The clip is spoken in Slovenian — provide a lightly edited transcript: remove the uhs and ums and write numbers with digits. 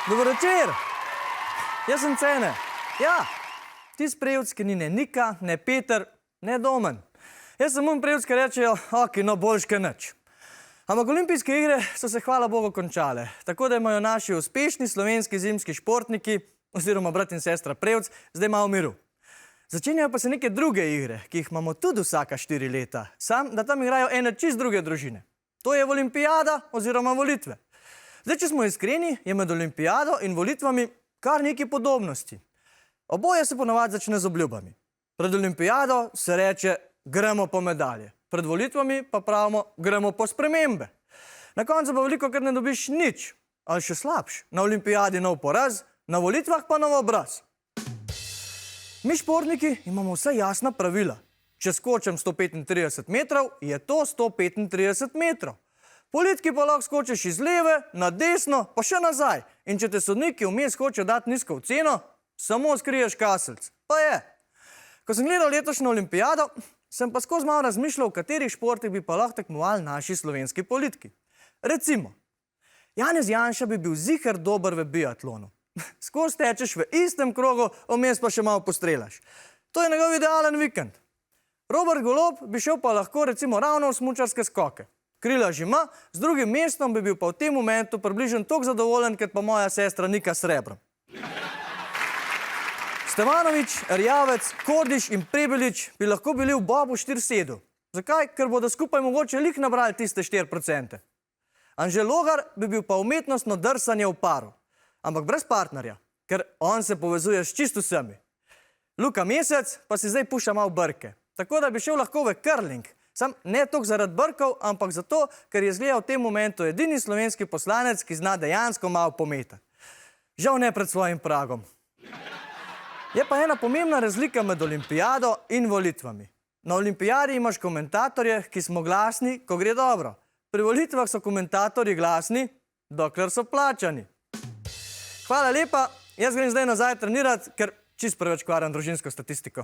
Dober večer. Jaz sem Cene. Ja, tisti prejevc, ki ni ne Nika, ne Peter, ne Domen. Jaz sem prejevc, ki rečejo, ok, no boljš kaj nič. Ampak olimpijske igre so se, hvala Bogu, končale. Tako da imajo naši uspešni slovenski zimski športniki, oziroma brat in sestra prejevc, zdaj malo miru. Začenjajo pa se neke druge igre, ki jih imamo tudi vsaka 4 leta. Sam, da tam igrajo ene čist druge družine. To je olimpijada oziroma volitve. Zdaj, če smo iskreni, je med olimpijado in volitvami kar nekaj podobnosti. Oboje se ponavadi začne z obljubami. Pred olimpijado se reče, gremo po medalje. Pred volitvami pa pravimo, gremo po spremembe. Na koncu pa veliko, ker ne dobiš nič. Ali še slabš. Na olimpijadi nov poraz, na volitvah pa nov obraz. Mi športniki imamo vse jasna pravila. Če skočem 135 metrov, je to 135 metrov. Politiki pa lahko skočiš iz leve, na desno, pa še nazaj. In če te sodniki vmes hočejo dati nizko oceno, samo skriješ kaselc. Pa je. Ko sem gledal letošnjo olimpijado, sem pa skozi malo razmišljal, v katerih športih bi pa lahko tekmovali naši slovenski politiki. Recimo, Janez Janša bi bil ziher dober v biatlonu. Skozi tečeš v istem krogu, vmes pa še malo postrelaš. To je njegov idealen vikend. Robert Golob bi šel pa lahko recimo ravno v smučarske skoke. Krila že ima, z drugim mestom bi bil pa v tem momentu približno toliko zadovoljen, kot pa moja sestra Nika s srebrom. Stevanovič, Erjavec, Kordiš in Prebelič bi lahko bili v bobu 4-7. Zakaj? Ker bodo skupaj mogoče lik nabrali tiste 4%. Anže Logar bi bil pa umetnostno drsanje v paru. Ampak brez partnerja, ker on se povezuje s čisto vsemi. Luka Mesec pa si zdaj puša malo brke. Tako da bi šel lahko v curling. Sam ne toliko zaradi brkov, ampak zato, ker je izgleda v tem momentu edini slovenski poslanec, ki zna dejansko malo pometati. Žal ne pred svojim pragom. Je pa ena pomembna razlika med olimpijado in volitvami. Na olimpijadi imaš komentatorje, ki smo glasni, ko gre dobro. Pri volitvah so komentatorji glasni, dokler so plačani. Hvala lepa, jaz grem zdaj nazaj trenirati, ker čisto preveč kvaram družinsko statistiko.